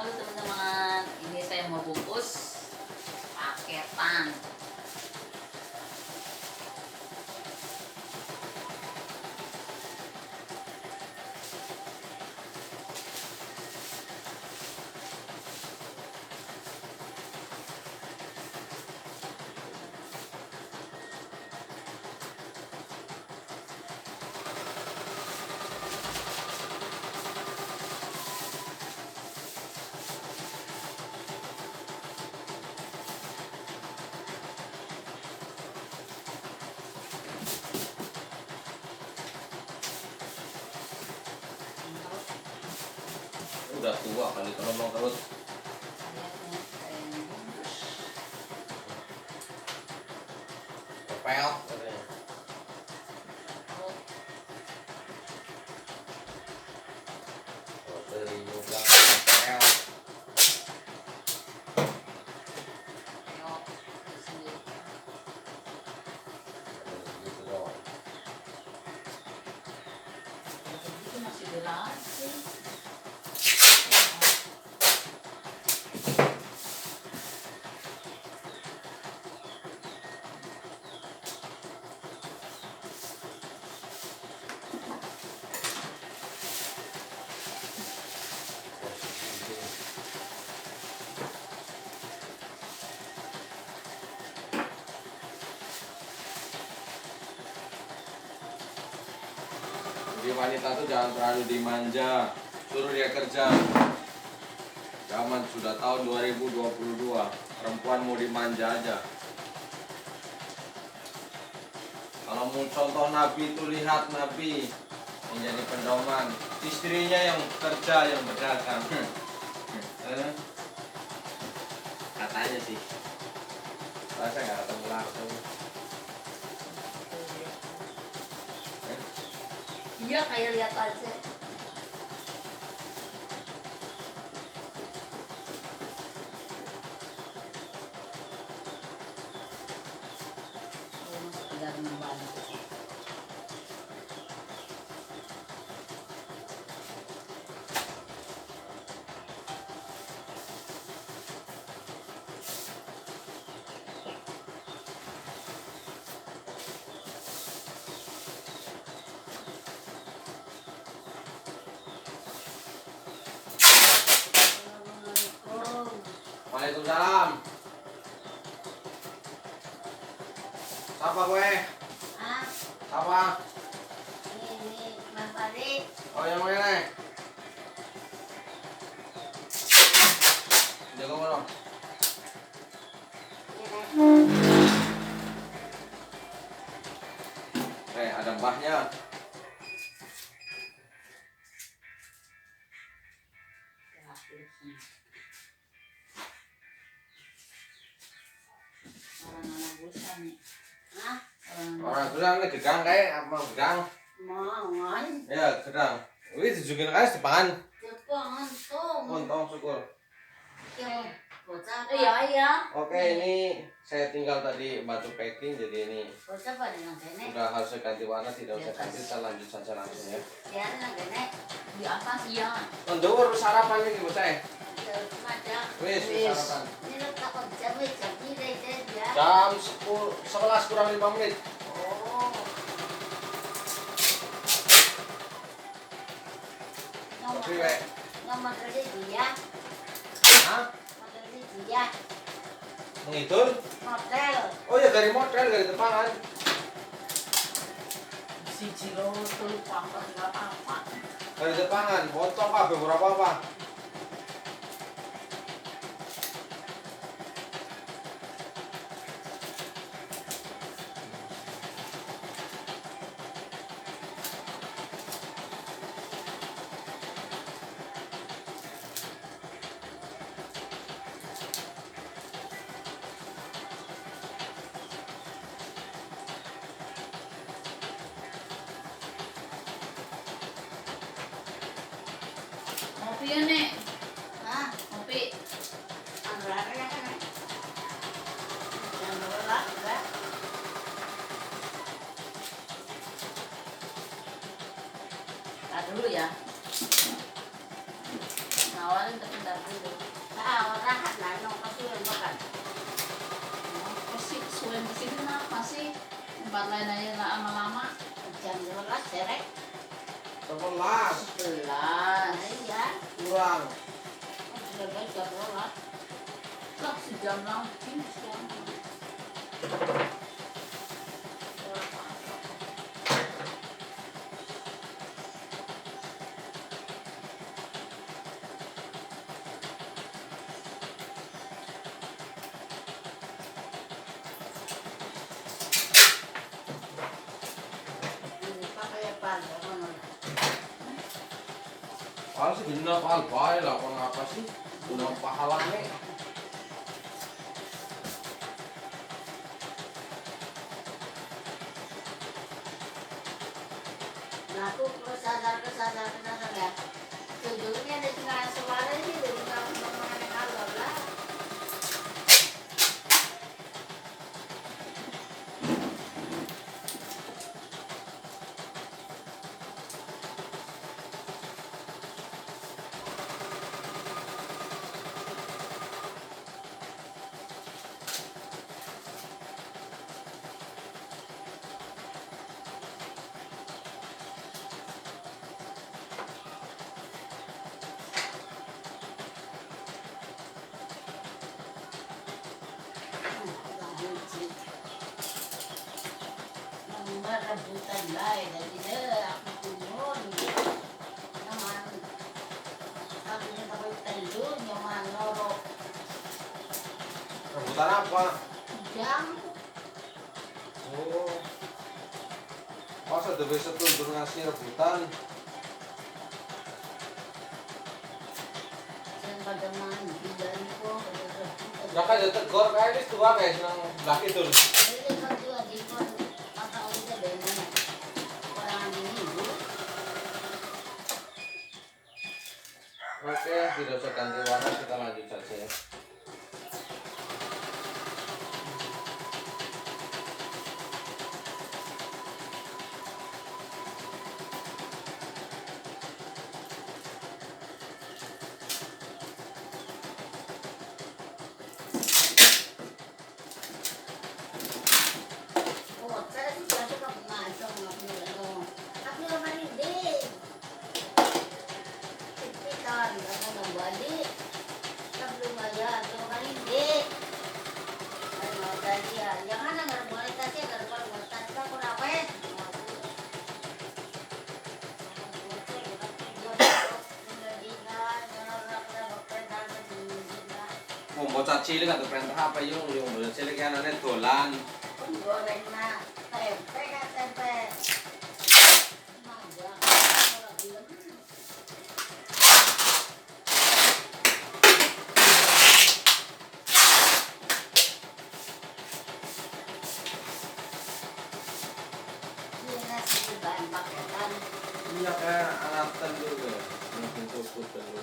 Halo teman-teman, ini saya mau bungkus paketan. Udah tua kali kalau terus. Kepel katanya. Dari bilang kepel. Gitu doang. Itu masih berlaku. Jadi wanita tuh jangan terlalu dimanja, suruh dia kerja. Zaman sudah tahun 2022, perempuan mau dimanja aja. Kalau mau contoh Nabi itu lihat Nabi menjadi pedoman, istrinya yang kerja yang berdagang. Katanya sih, saya nggak ketemu langsung. Iya, kayak lihat aja. Sekedar membantu. Waalaikumsalam. Siapa gue? Ah, Siapa? ini Mas Farid. Oh yang mana? Jaga mana? Ada mbahnya. Orang-orang busan nih. Hah? Orang bilang ini gedang kayak apa gedang? Mangan. Ya gedang. Wih tunjukin aja depan. Jepang untung. Untung syukur. Yang bocah. Iya iya. Oke ini saya tinggal tadi batu packing jadi ini Bocah pada nang kene. udah harus ganti warna tidak usah ganti kita lanjut saja langsung ya. Biar nang kene di atas iya. Mendur sarapan ini bocah ya. Wis sarapan. Ini lo takut jam ini ya. Jam 11 kurang 5 menit. Oh. Kopi wek. Nomor kerja dia. Hah? Model dia. Mengitur? Model. Oh ya dari model dari depan. Si Ciro tuh pangkat nggak apa-apa. Dari depan potong apa beberapa apa? Kopi ya nek. Hah? Kopi. Anggar ya kan? Yang berat enggak? Dulu ya. nawarin tapi ntar dulu. Rahat lah, nong kasuhan bakal. Pasti suwen di sini kenapa sih? Tempat lain aja lah lama-lama. Jam 12 derek. 11 11. Iya. kurang. Sudah baik jam 12. Lah sejam lagi sejam. Ini pakai apa? Pal sih genap pal bae lah kon apa sih? Genap pahalane. Nah, aku kesadar ya. Sejujurnya di tengah suara ini udah tinggal mengenai kalau lah. Rebutan lain dari dia aku turun naman aku na tako'y talon yung mga norok Rebutan apa? jam Oh. Masa udah bisa tuh ngasih rebutan? dan pagaman bilang ko Ya kan ada tegur kayak ini tua guys yang laki tuh. jadi pagdua di ko makauli ka din parang minggu Oke, tidak usah ganti warna, kita lanjut saja ya. oh saya sih gak suka pumasok aku naman hindi pipitan ako ng balik sabi lumaya ako naman hindi ano dahil yang ana nga mulai kasi agar pagmutan ka ko rapet Bocah cilik atau perintah apa yung bocah cilik kan aneh dolan. goreng na tempe ka tempe bahan paketan Iya kayak angatan juga, mungkin cukut dulu.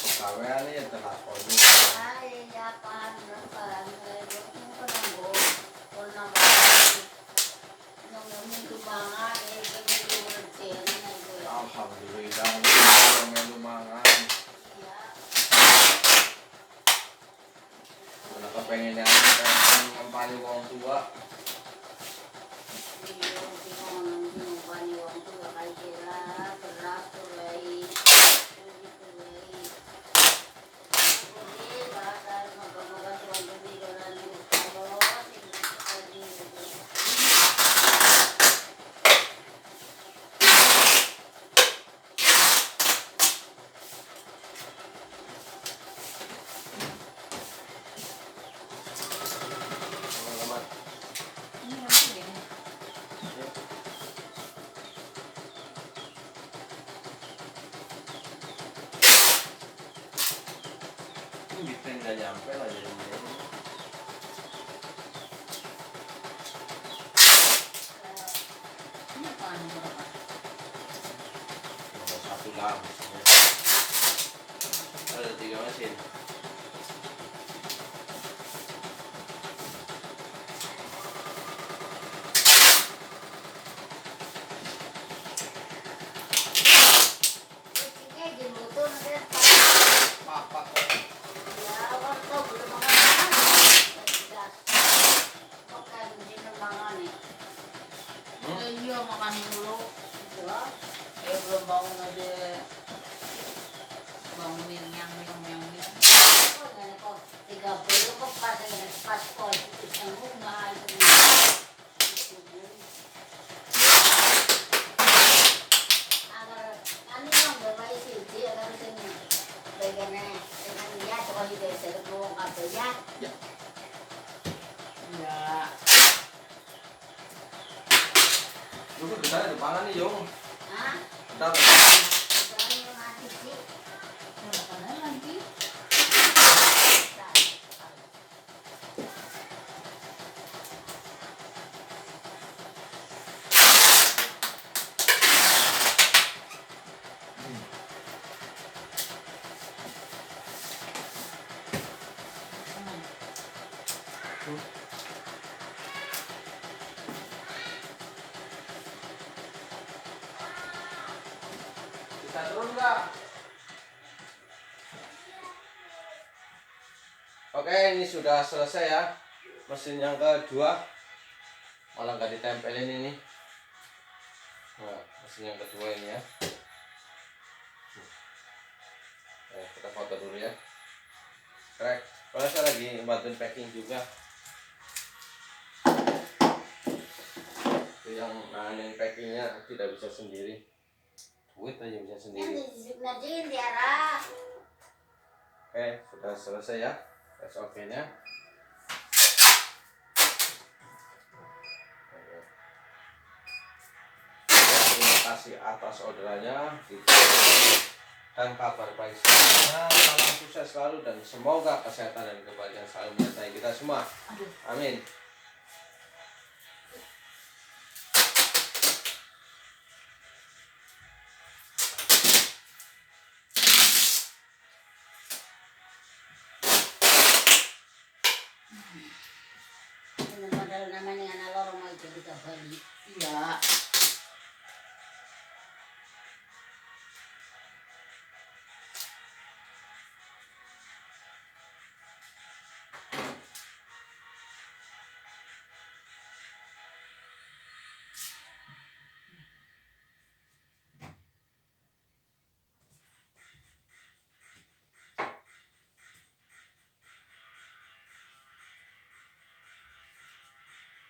Pegawaian ya telah kono. ay yapan napan yung pananggo o naman nung namin tumangan ganyan yung nagsin Alhamdulillah, orang yang lumangan. Anak kepengen yang kampanye orang tua. yung tinupan yung tuwa kay sila beras tuloy Selamat. Ini apa ya? Ini bisa nggak nyampe lah jadi. Ini apaan ini berapa? Nah, ada 3 mesin. Kucingnya jembutun deh. Papak. Ya, waktu belum makan. Gas. Makan di makan nih. Iya makan dulu. Ya. Belum bangun aja. Bangunin yang. Kok gak kok 30 kok pas kok yang rumah itu. Agar kami yang bermain sih agar sini bagiannya dengan dia kalau juga saya keluar kabelnya. Ya. Lu kok kita ada pangan nih, Yung. Hah? Kita ada pangan. Jangan yang mati sih. Makan lagi. Kita turun nggak? Oke, ini sudah selesai ya. Mesin yang kedua. Malah nggak ditempelin ini. Nah, mesin yang kedua ini ya. Kita foto dulu ya. Correct. Kalau saya lagi bantuin packing juga. Itu yang nanganin packingnya tidak bisa sendiri. Duit aja bisa Yang sendiri. dijin Tiara. Oke, sudah selesai ya. SOP-nya. Terima kasih atas orderannya. Dan kabar baik semuanya. Salam sukses selalu dan semoga kesehatan dan kebahagiaan selalu menyertai kita semua. Amin. Dengan modal namanya anak lorong mau jadi Bali. Iya.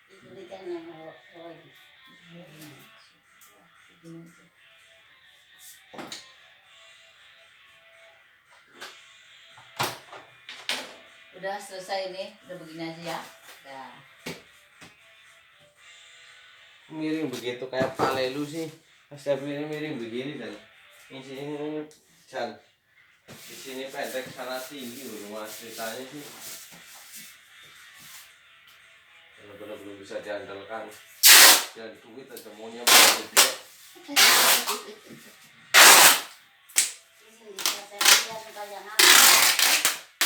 Diberikan yang mau Udah selesai nih, udah begini aja ya. Udah. Miring begitu kayak palelu sih. Saya pilih miring begini dan ini sini Jan. Di sini pendek sana tinggi rumah ceritanya sih. Benar-benar belum bisa diandalkan. Dan duit aja maunya begitu.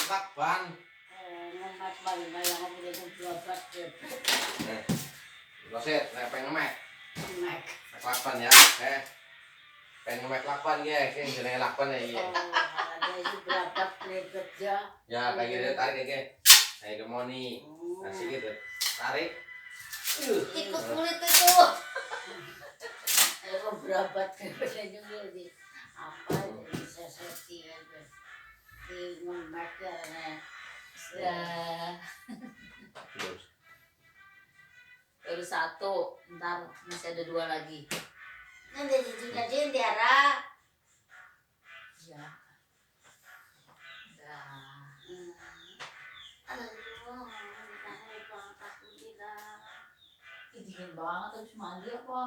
Lakban. ngemas bayang aku udah berapa Loset, pengen ngemek. Mek. Lakban ya. Pengen ngemek lakban ya, yang jenenge lakban ya iya. Ada itu berapa kredit ya? Ya kayak gitu tarik kayak. Kayak gemoni. Asik gitu. Tarik. Ikut kulit itu. Aku berapa kredit juga di apa jadi seseti aja. Di ngemek karena Udah. Baru 1, ntar masih ada 2 lagi. nanti cucunya Jin Tiara. Ya. Udah. Aduh, aku bilang. Ih, dingin banget, habis mandi apa?